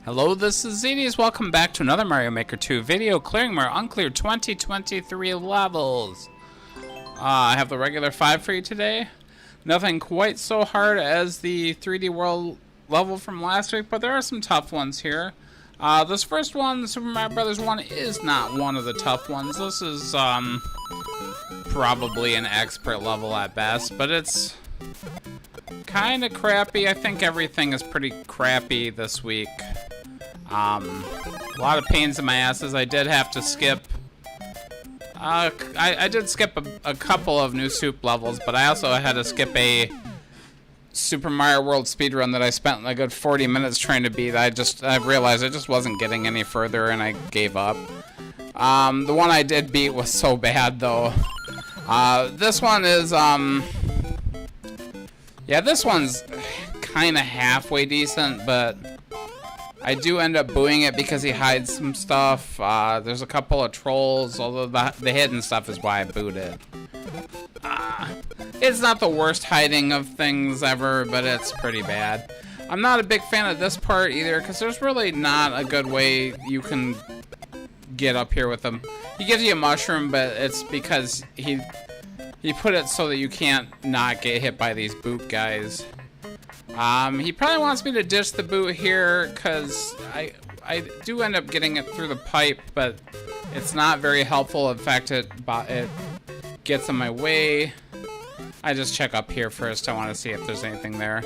Hello, this is Zedius. Welcome back to another Mario Maker 2 video, clearing more Uncleared 2023 levels. I have the regular 5 for you today. Nothing quite so hard as the 3D World level from last week, but there are some tough ones here. This first one, Super Mario Brothers 1, is not one of the tough ones. This is probably an expert level at best, but it's kind of crappy. I think everything is pretty crappy this week. A lot of pains in my asses. I did have to skip. I did skip a couple of new soup levels, but I also had to skip a Super Mario World speedrun that I spent a good 40 minutes trying to beat. I realized I just wasn't getting any further, and I gave up. The one I did beat was so bad, though. This one is, yeah, this one's kind of halfway decent, but I do end up booing it because he hides some stuff. There's a couple of trolls, although the hidden stuff is why I booed it. It's not the worst hiding of things ever, but it's pretty bad. I'm not a big fan of this part either, because there's really not a good way you can get up here with him. He gives you a mushroom, but it's because he put it so that you can't not get hit by these boot guys. He probably wants me to ditch the boot here, because I do end up getting it through the pipe, but it's not very helpful. In fact, it gets in my way. I just check up here first. I want to see if there's anything there.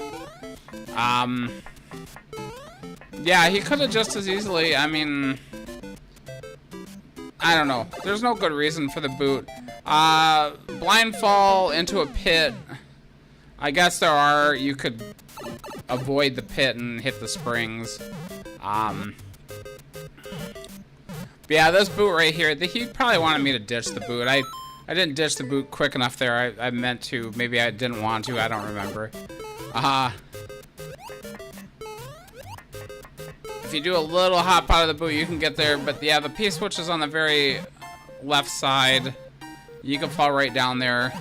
Yeah, he could have just as easily, I mean, I don't know. There's no good reason for the boot. Blind fall into a pit. I guess there are. You could avoid the pit and hit the springs. But yeah, this boot right here, he probably wanted me to ditch the boot. I didn't ditch the boot quick enough there. I meant to. Maybe I didn't want to. I don't remember. If you do a little hop out of the boot, you can get there. But yeah, the P-switch is on the very left side. You can fall right down there.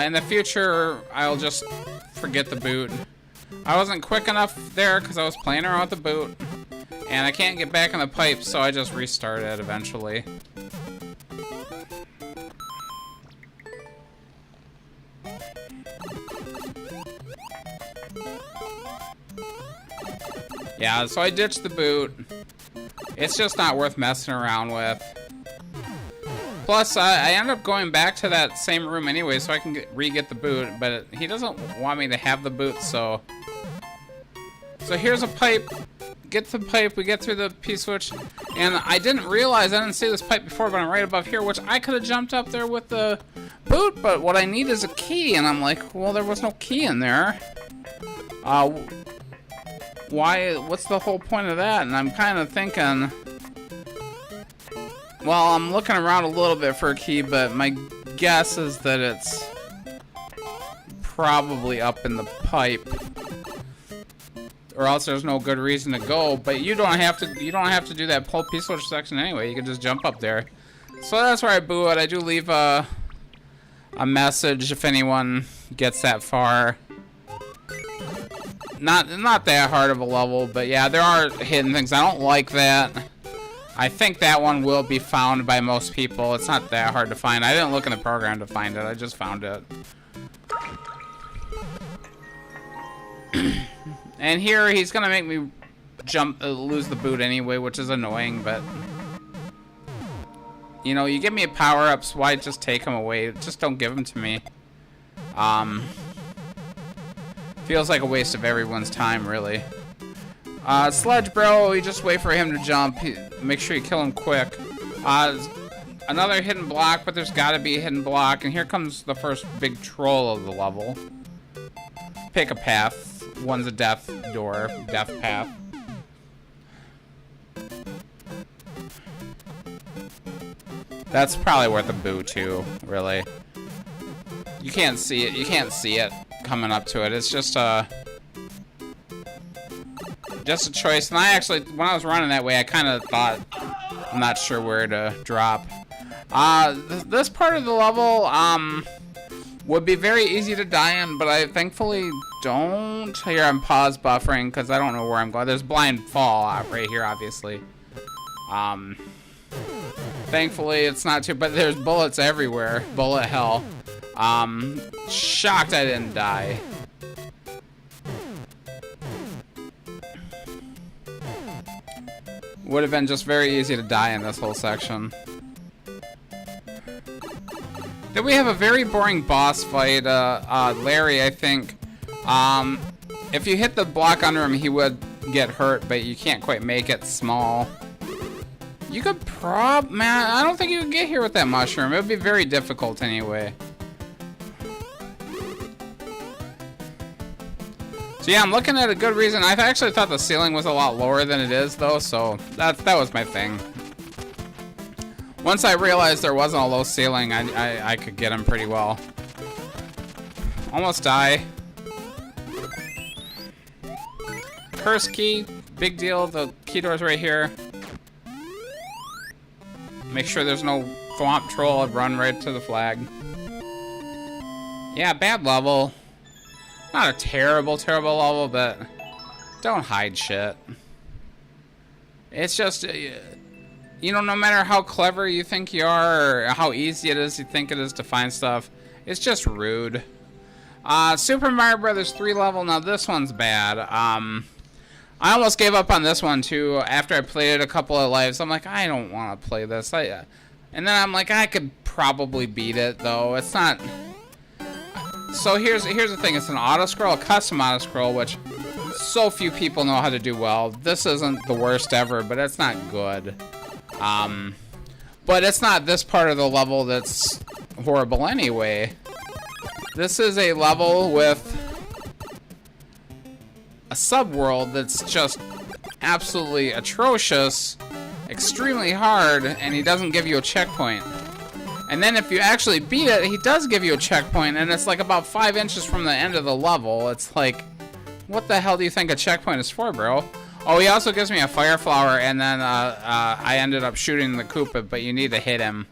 In the future, I'll just forget the boot. I wasn't quick enough there because I was playing around with the boot. And I can't get back in the pipe, so I just restart it eventually. Yeah, so I ditched the boot. It's just not worth messing around with. Plus, I ended up going back to that same room anyway, so I can re-get the boot, but he doesn't want me to have the boot, so... So here's a pipe. Get the pipe, we get through the P-switch, and I didn't realize, I didn't see this pipe before, but I'm right above here, which I could have jumped up there with the boot, but what I need is a key, and I'm like, well, there was no key in there. Why, what's the whole point of that? And I'm kind of thinking... Well, I'm looking around a little bit for a key, but my guess is that it's probably up in the pipe, or else there's no good reason to go. But you don't have to do that pull P-switch section anyway. You can just jump up there. So that's where I boo it. I do leave a message if anyone gets that far. Not that hard of a level, but yeah, there are hidden things. I don't like that. I think that one will be found by most people. It's not that hard to find. I didn't look in the program to find it. I just found it. And here, he's gonna make me lose the boot anyway, which is annoying, but... You know, you give me power-ups, why just take them away? Just don't give them to me. Feels like a waste of everyone's time, really. Sledge Bro, you just wait for him to jump. Make sure you kill him quick. Another hidden block, but there's gotta be a hidden block. And here comes the first big troll of the level. Pick a path. One's a death door. Death path. That's probably worth a boo too, really. You can't see it. You can't see it coming up to it. It's just a choice. And I actually, when I was running that way, I kind of thought, I'm not sure where to drop. This part of the level, would be very easy to die in, but I thankfully don't. Here, I'm pause buffering because I don't know where I'm going. There's blind fall right here, obviously. Thankfully, it's not too, but there's bullets everywhere. Bullet hell. Shocked I didn't die. Would have been just very easy to die in this whole section. Then we have a very boring boss fight. Larry, I think. If you hit the block under him, he would get hurt, but you can't quite make it small. You could man, I don't think you could get here with that mushroom. It would be very difficult anyway. So yeah, I'm looking at a good reason. I actually thought the ceiling was a lot lower than it is, though, so that was my thing. Once I realized there wasn't a low ceiling, I could get him pretty well. Almost die. Curse key, big deal. The key door's right here. Make sure there's no thwomp troll. Run right to the flag. Yeah, bad level. Not a terrible level, but don't hide shit. It's just, you know, no matter how clever you think you are, or how easy it is you think it is to find stuff, it's just rude. Super Mario Brothers 3 level, now this one's bad. I almost gave up on this one, too, after I played it a couple of lives. I'm like, I don't want to play this. And then I'm like, I could probably beat it, though. It's not... So here's the thing. It's an auto-scroll, a custom auto-scroll, which so few people know how to do well. This isn't the worst ever, but it's not good. But it's not this part of the level that's horrible anyway. This is a level with a subworld that's just absolutely atrocious, extremely hard, and he doesn't give you a checkpoint. And then if you actually beat it, he does give you a checkpoint, and it's like about 5 inches from the end of the level. It's like, what the hell do you think a checkpoint is for, bro? Oh, he also gives me a fire flower, and then I ended up shooting the Koopa, but you need to hit him.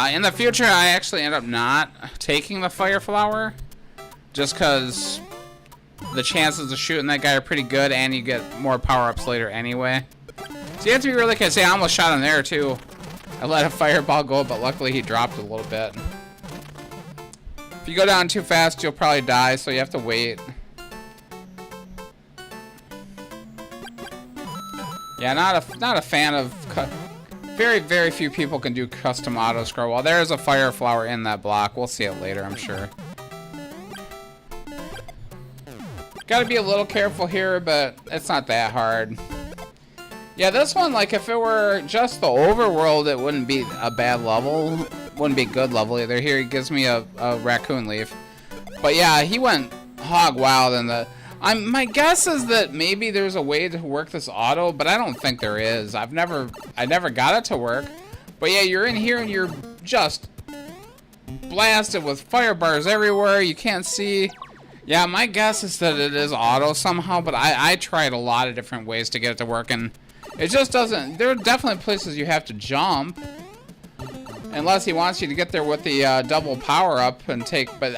In the future, I actually end up not taking the fire flower, just because the chances of shooting that guy are pretty good, and you get more power-ups later anyway. So you have to be really careful. See, I almost shot him there, too. I let a fireball go, but luckily he dropped a little bit. If you go down too fast, you'll probably die, so you have to wait. Yeah, not a fan of... Very few people can do custom auto-scroll. Well, there's a fire flower in that block. We'll see it later, I'm sure. Gotta be a little careful here, but it's not that hard. Yeah, this one, like, if it were just the overworld, it wouldn't be a bad level. Wouldn't be a good level either. Here, he gives me a raccoon leaf. But yeah, he went hog wild in the... my guess is that maybe there's a way to work this auto, but I don't think there is. I never got it to work. But yeah, you're in here and you're just blasted with fire bars everywhere. You can't see. Yeah, my guess is that it is auto somehow, but I tried a lot of different ways to get it to work, and it just doesn't. There are definitely places you have to jump. Unless he wants you to get there with the double power up and take, but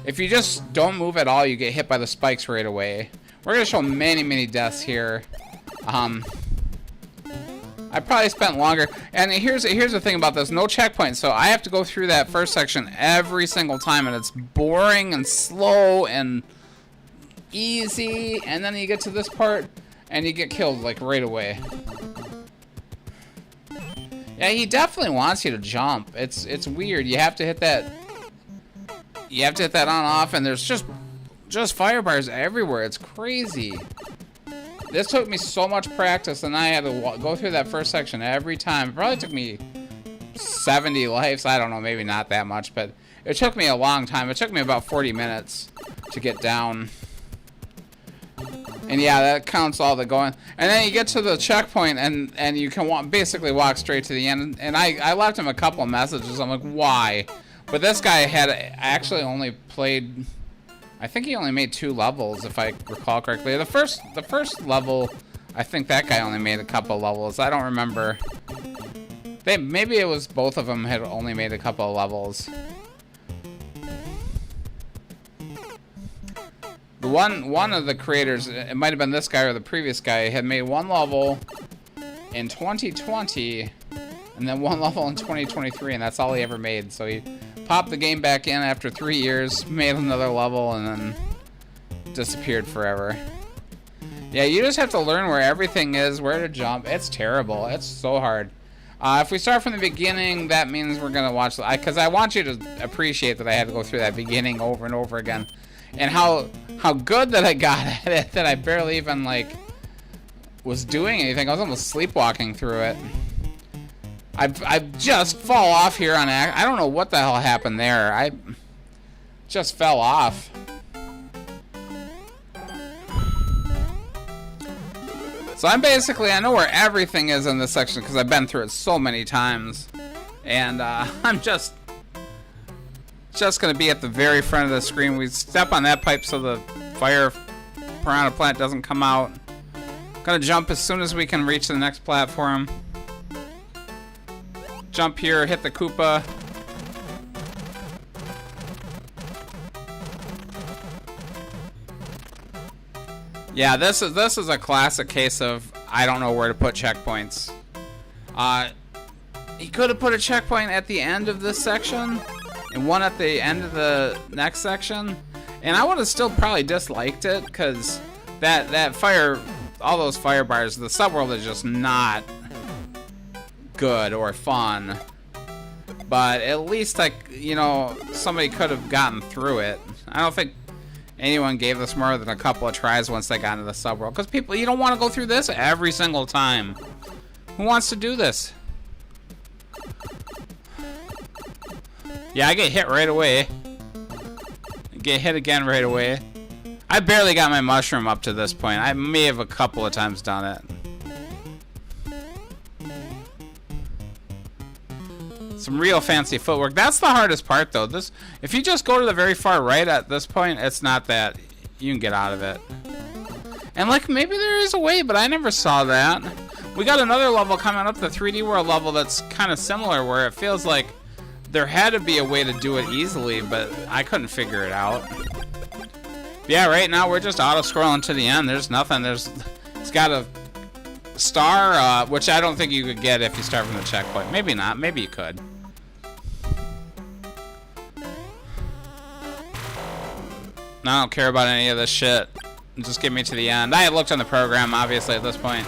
if you just don't move at all, you get hit by the spikes right away. We're gonna show many deaths here. I probably spent longer, and here's the thing about this: no checkpoint. So I have to go through that first section every single time, and it's boring and slow and easy. And then you get to this part, and you get killed like right away. Yeah, he definitely wants you to jump. It's weird. You have to hit that. You have to hit that on off, and there's just fire bars everywhere. It's crazy. This took me so much practice, and I had to go through that first section every time. It probably took me 70 lives. I don't know, maybe not that much, but it took me a long time. It took me about 40 minutes to get down. And yeah, that counts all the going. And then you get to the checkpoint, and you can basically walk straight to the end. And I left him a couple of messages. I'm like, why? But this guy had actually only played... I think he only made 2 levels, if I recall correctly. The first level, I think that guy only made a couple of levels. I don't remember. Maybe it was both of them had only made a couple of levels. one of the creators, it might have been this guy or the previous guy, had made one level in 2020 and then one level in 2023, and that's all he ever made. So he popped the game back in after 3 years, made another level, and then disappeared forever. Yeah, you just have to learn where everything is, where to jump. It's terrible. It's so hard. If we start from the beginning, that means we're gonna watch, because I want you to appreciate that I had to go through that beginning over and over again, and how good that I got at it, that I barely even like was doing anything. I was almost sleepwalking through it. I just fall off here on I don't know what the hell happened there. I just fell off. So I know where everything is in this section because I've been through it so many times. And I'm just going to be at the very front of the screen. We step on that pipe so the fire piranha plant doesn't come out. Going to jump as soon as we can reach the next platform. Jump here, hit the Koopa. Yeah, this is a classic case of I don't know where to put checkpoints. He could have put a checkpoint at the end of this section and one at the end of the next section, and I would have still probably disliked it because that fire, all those fire bars, the subworld is just not good or fun. But at least, like, you know, somebody could have gotten through it. I don't think anyone gave this more than a couple of tries once they got into the subworld. Because people, you don't want to go through this every single time. Who wants to do this? Yeah, I get hit right away. I get hit again right away. I barely got my mushroom up to this point. I may have a couple of times done it. Some real fancy footwork. That's the hardest part, though. This, if you just go to the very far right at this point, it's not that. You can get out of it. And, like, maybe there is a way, but I never saw that. We got another level coming up, the 3D World level, that's kind of similar, where it feels like there had to be a way to do it easily, but I couldn't figure it out. Yeah, right now we're just auto-scrolling to the end. There's nothing. It's got a star, which I don't think you could get if you start from the checkpoint. Maybe not. Maybe you could. I don't care about any of this shit. Just get me to the end. I had looked on the program, obviously, at this point.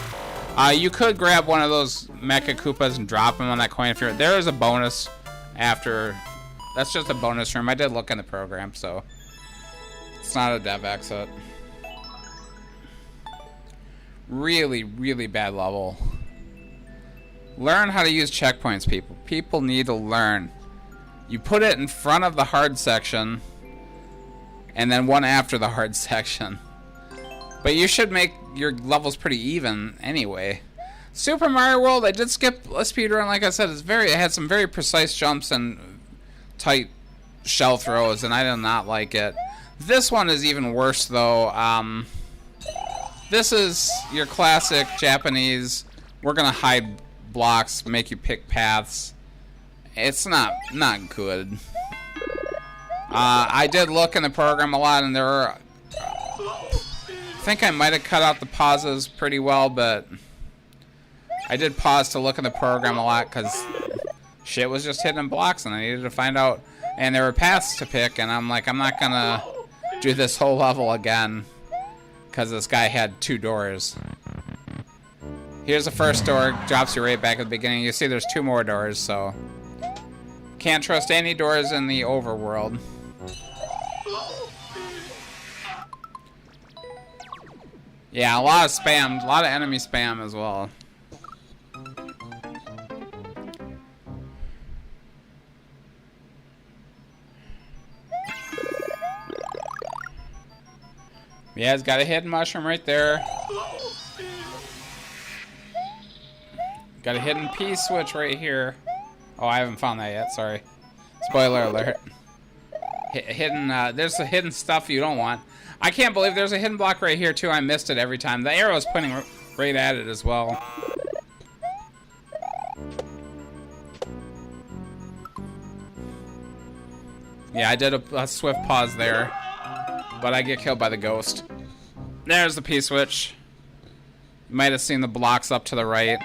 You could grab one of those Mecha Koopas and drop them on that coin. If you're, there is a bonus after. That's just a bonus room. I did look in the program, so it's not a dev exit. Really, really bad level. Learn how to use checkpoints, people. People need to learn. You put it in front of the hard section, and then one after the hard section. But you should make your levels pretty even anyway. Super Mario World, I did skip a speedrun, like I said. It had some very precise jumps and tight shell throws, and I did not like it. This one is even worse, though. This is your classic Japanese, we're gonna hide blocks, make you pick paths. It's not good. I did look in the program a lot, and there were, I think I might have cut out the pauses pretty well, but I did pause to look in the program a lot because shit was just hitting blocks, and I needed to find out, and there were paths to pick, and I'm like, I'm not gonna do this whole level again because this guy had 2 doors. Here's the first door, drops you right back at the beginning. You see there's 2 more doors, so can't trust any doors in the overworld. Yeah, a lot of spam, a lot of enemy spam as well. Yeah, it's got a hidden mushroom right there. Got a hidden P-switch right here. Oh, I haven't found that yet, sorry. Spoiler alert. Hidden, there's the hidden stuff you don't want. I can't believe there's a hidden block right here, too. I missed it every time. The arrow's pointing right at it as well. Yeah, I did a swift pause there. but I get killed by the ghost. There's the P-switch. You might have seen the blocks up to the right.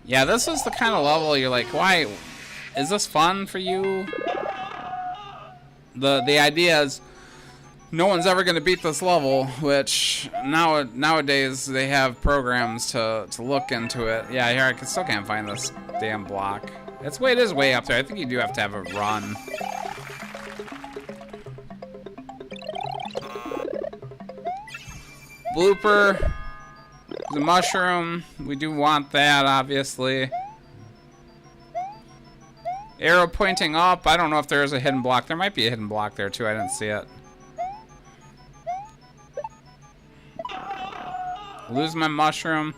Yeah, this is the kind of level you're like, why? Is this fun for you? The idea is no one's ever going to beat this level, which nowadays they have programs to look into it. Yeah, here I still can't find this damn block. It is way up there. I think you do have to have a run. Blooper. The mushroom. We do want that, obviously. Arrow pointing up. I don't know if there is a hidden block. There might be a hidden block there, too. I didn't see it. Lose my mushroom.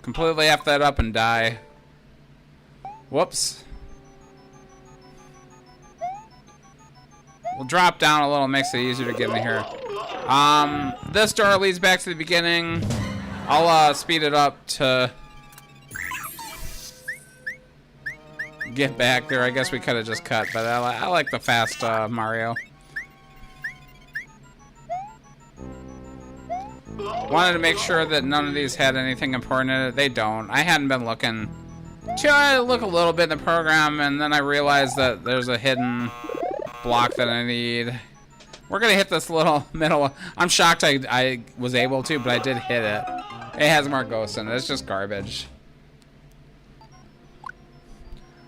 Completely F that up and die. Whoops. We'll drop down a little, makes it easier to get in here. This door leads back to the beginning. I'll speed it up to get back there. I guess we could have just cut, but I like the fast Mario. Wanted to make sure that none of these had anything important in it. They don't. I hadn't been looking. I look a little bit in the program, and then I realized that there's a hidden block that I need. We're gonna hit this little middle. I'm shocked I was able to, but I did hit it. It has more ghosts in it. It's just garbage.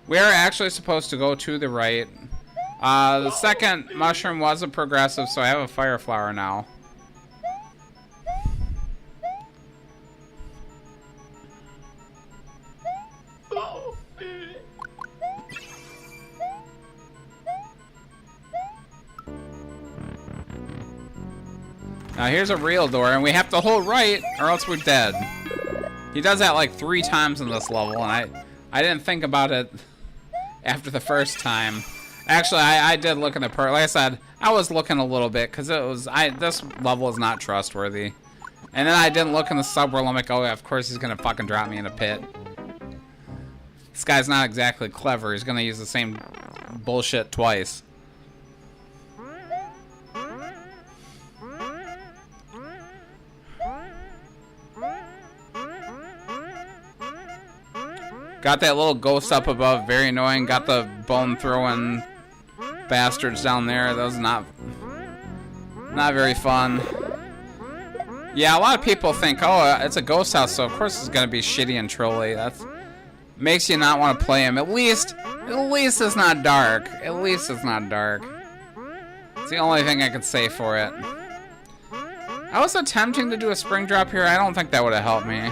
We are actually supposed to go to the right. The second mushroom was a progressive, so I have a fire flower now. Now here's a real door, and we have to hold right, or else we're dead. He does that like 3 times in this level, and I didn't think about it after the first time. Actually, I did look in the like I said, I was looking a little bit, because this level is not trustworthy. And then I didn't look in the subworld. I'm like, oh, of course he's gonna fucking drop me in a pit. This guy's not exactly clever. He's gonna use the same bullshit twice. Got that little ghost up above, very annoying. Got the bone throwing bastards down there. That was not very fun. Yeah, a lot of people think, oh, it's a ghost house, so of course it's gonna be shitty and trolly. That makes you not want to play him. At least it's not dark. At least it's not dark. It's the only thing I could say for it. I was attempting to do a spring drop here. I don't think that would have helped me.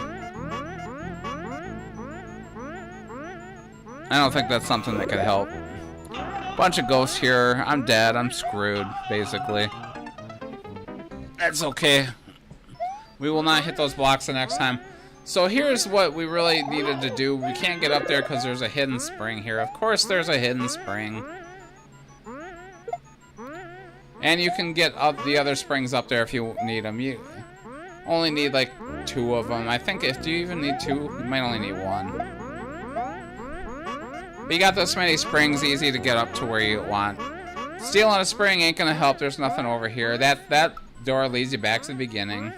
I don't think that's something that could help. Bunch of ghosts here. I'm dead. I'm screwed, basically. That's okay. We will not hit those blocks the next time. So here's what we really needed to do. We can't get up there because there's a hidden spring here. Of course there's a hidden spring. And you can get up the other springs up there if you need them. You only need like 2 of them. I think do you even need 2? You might only need 1. But you got this many springs, easy to get up to where you want. Stealing a spring ain't gonna help. There's nothing over here. That door leads you back to the beginning.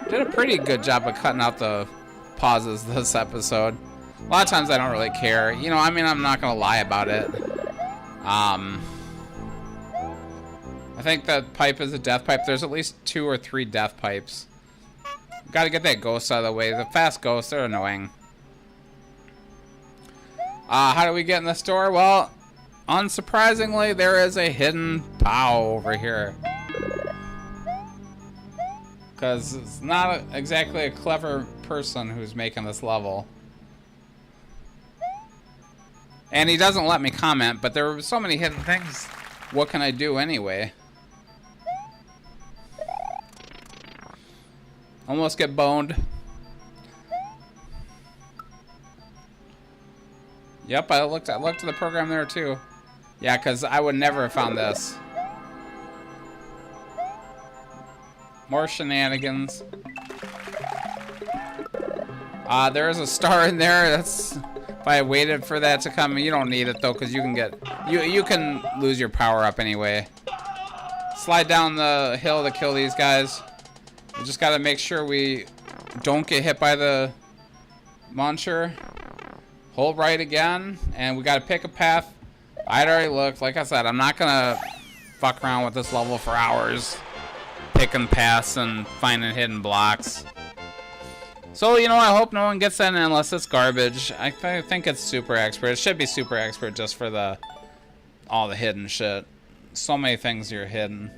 Did a pretty good job of cutting out the pauses this episode. A lot of times I don't really care. You know, I mean, I'm not gonna lie about it. I think that pipe is a death pipe. There's at least 2 or 3 death pipes. Gotta get that ghost out of the way. The fast ghosts, they're annoying. How do we get in this door? Well, unsurprisingly, there is a hidden POW over here. Because it's not exactly a clever person who's making this level. And he doesn't let me comment, but there are so many hidden things. What can I do anyway? Almost get boned. Yep, I looked at the program there too. Yeah, because I would never have found this. More shenanigans. There is a star in there. if I waited for that to come. You don't need it though, because you can get you can lose your power up anyway. Slide down the hill to kill these guys. We just gotta make sure we don't get hit by the muncher. Hold right again, and we gotta pick a path. I'd already looked. Like I said, I'm not gonna fuck around with this level for hours, picking paths and finding hidden blocks. So, you know, I hope no one gets that in unless it's garbage. I think it's super expert. It should be super expert just for all the hidden shit. So many things you're hidden.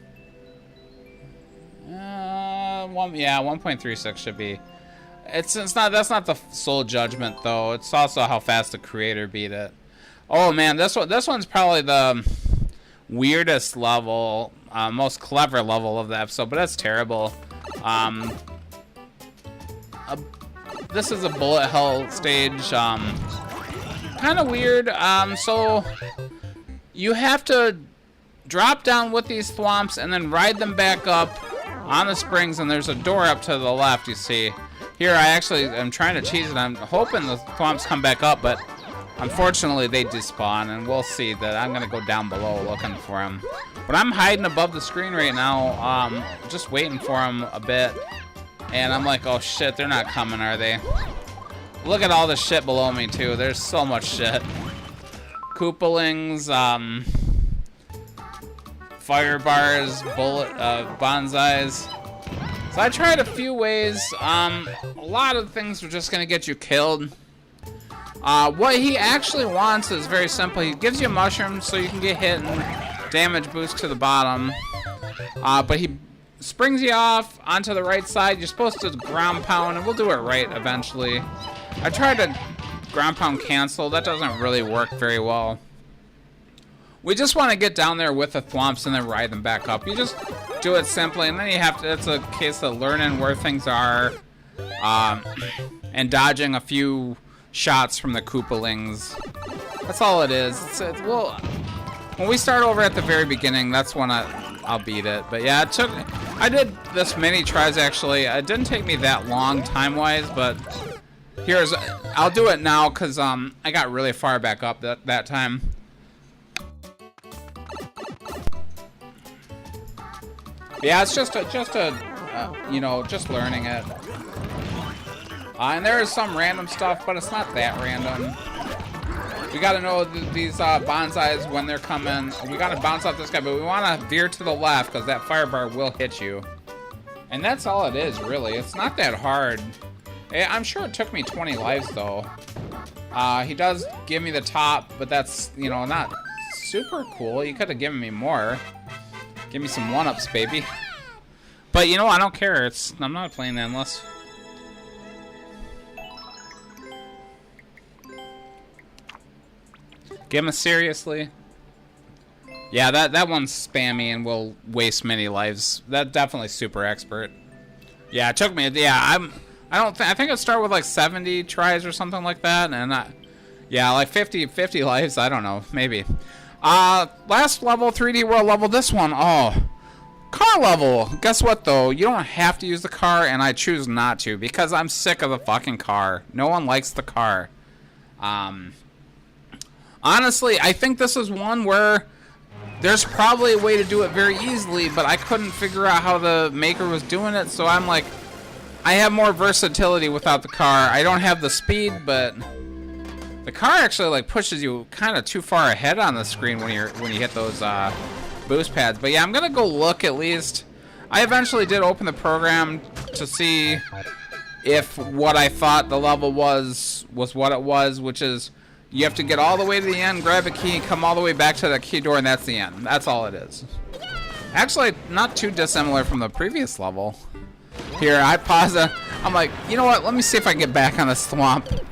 1.36 should be. It's not. That's not the sole judgment though. It's also how fast the creator beat it. Oh man, this one's probably the weirdest level, most clever level of the episode, but that's terrible. This is a bullet hell stage, kind of weird. So you have to drop down with these thwomps and then ride them back up on the springs, and there's a door up to the left, you see. Here, I actually am trying to cheese it. I'm hoping the thwomps come back up, but unfortunately they despawn, and we'll see that I'm going to go down below looking for them. But I'm hiding above the screen right now, just waiting for them a bit. And I'm like, oh shit, they're not coming, are they? Look at all the shit below me, too. There's so much shit. Koopalings, fire bars, bullet, bonsais. So I tried a few ways. A lot of things are just gonna get you killed. What he actually wants is very simple. He gives you mushrooms so you can get hit and damage boost to the bottom. But he springs you off onto the right side. You're supposed to ground pound, and we'll do it right eventually. I tried to ground pound cancel. That doesn't really work very well. We just want to get down there with the thwomps and then ride them back up. You just do it simply, and then you have to, it's a case of learning where things are, and dodging a few shots from the Koopalings. That's all it is. Well, when we start over at the very beginning, that's when I'll beat it. But yeah, I did this many tries actually. It didn't take me that long time-wise, but I'll do it now because I got really far back up that time. Yeah, it's just you know, just learning it. And there is some random stuff, but it's not that random. We gotta know these bonsais when they're coming. We gotta bounce off this guy, but we wanna veer to the left because that fire bar will hit you. And that's all it is, really. It's not that hard. I'm sure it took me 20 lives, though. He does give me the top, but that's, you know, not super cool. You could have given me more. Give me some one-ups, baby. But, you know, I don't care. I'm not playing endless. Give him a seriously. Yeah, that one's spammy and will waste many lives. That definitely super expert. Yeah, it took me. Yeah, I think it started with like 70 tries or something like that, and yeah, like 50 lives. I don't know, maybe. Last level, 3D World level. This one, oh, car level. Guess what though? You don't have to use the car, and I choose not to because I'm sick of the fucking car. No one likes the car. Honestly, I think this is one where there's probably a way to do it very easily, but I couldn't figure out how the maker was doing it, so I'm like, I have more versatility without the car. I don't have the speed, but the car actually like pushes you kind of too far ahead on the screen when you hit those boost pads. But yeah, I'm gonna go look at least. I eventually did open the program to see if what I thought the level was what it was, which is you have to get all the way to the end, grab a key, come all the way back to that key door, and that's the end. That's all it is. Actually, not too dissimilar from the previous level. Here, I pause it. I'm like, you know what? Let me see if I can get back on this thwomp.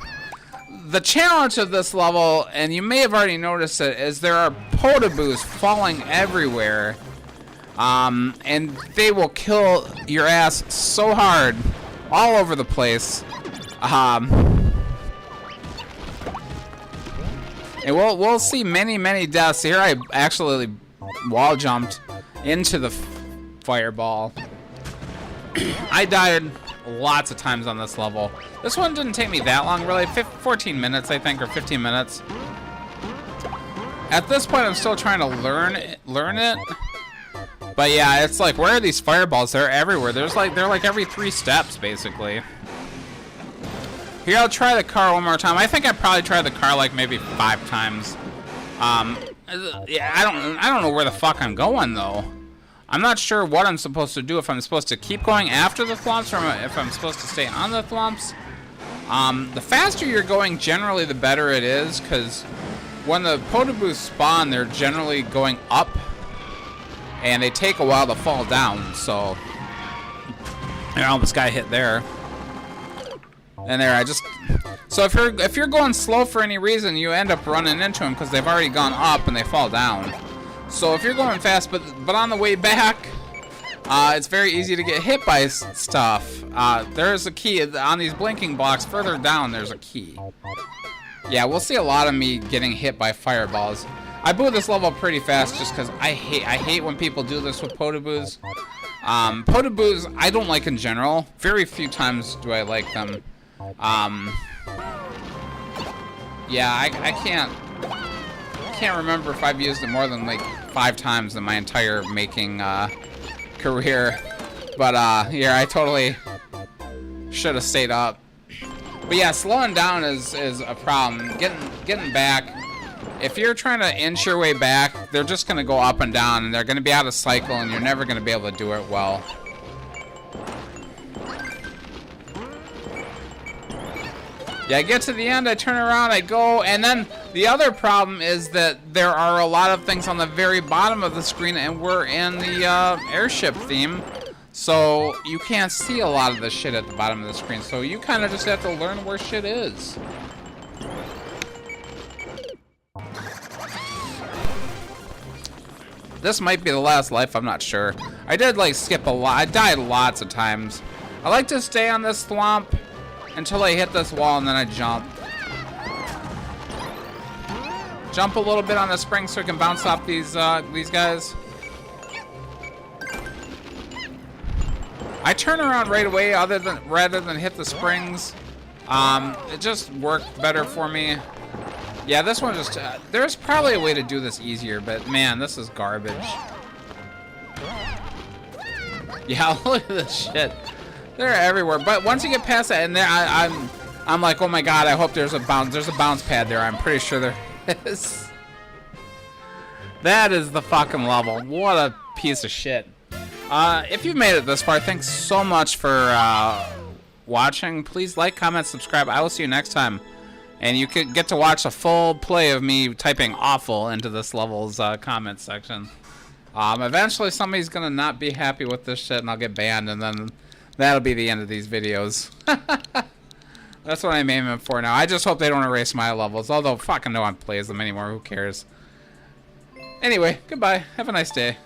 The challenge of this level, and you may have already noticed it, is there are potaboos falling everywhere. And they will kill your ass so hard all over the place. And we'll see many deaths. Here I actually wall jumped into the fireball. I died lots of times on this level. This one didn't take me that long, really. 14 minutes, I think, or 15 minutes. At this point, I'm still trying to learn it. But yeah, it's like, where are these fireballs? They're everywhere. They're like every 3 steps, basically. Here, I'll try the car one more time. I think I probably tried the car like maybe 5 times. Yeah, I don't know where the fuck I'm going though. I'm not sure what I'm supposed to do. If I'm supposed to keep going after the thwomps, or if I'm supposed to stay on the thwomps. The faster you're going, generally, the better it is, because when the Podoboos spawn, they're generally going up, and they take a while to fall down. So I almost got hit there. And there, so if you're going slow for any reason, you end up running into them because they've already gone up and they fall down. So if you're going fast, but on the way back, it's very easy to get hit by stuff. There's a key on these blinking blocks further down. There's a key. Yeah, we'll see a lot of me getting hit by fireballs. I blew this level pretty fast just because I hate when people do this with Podoboos. Podoboos I don't like in general. Very few times do I like them. Yeah, I can't remember if I've used it more than like 5 times in my entire making career. But yeah, I totally should have stayed up. But yeah, slowing down is a problem. Getting back, if you're trying to inch your way back, they're just gonna go up and down, and they're gonna be out of cycle, and you're never gonna be able to do it well. Yeah, I get to the end, I turn around, I go, and then the other problem is that there are a lot of things on the very bottom of the screen, and we're in the airship theme, so you can't see a lot of the shit at the bottom of the screen, so you kind of just have to learn where shit is. This might be the last life, I'm not sure. I did, like, skip a lot. I died lots of times. I like to stay on this thwomp until I hit this wall, and then I jump. Jump a little bit on the spring so I can bounce off these guys. I turn around right away rather than hit the springs. It just worked better for me. Yeah, this one just... there's probably a way to do this easier, but man, this is garbage. Yeah, look at this shit. They're everywhere. But once you get past that, and there, I'm like, oh my god, I hope there's a bounce pad there. I'm pretty sure there is. That is the fucking level. What a piece of shit. If you've made it this far, thanks so much for watching. Please like, comment, subscribe. I will see you next time. And you could get to watch a full play of me typing awful into this level's comment section. Eventually somebody's gonna not be happy with this shit and I'll get banned, and then that'll be the end of these videos. That's what I'm aiming for now. I just hope they don't erase my levels, although fucking no one plays them anymore. Who cares? Anyway, goodbye. Have a nice day.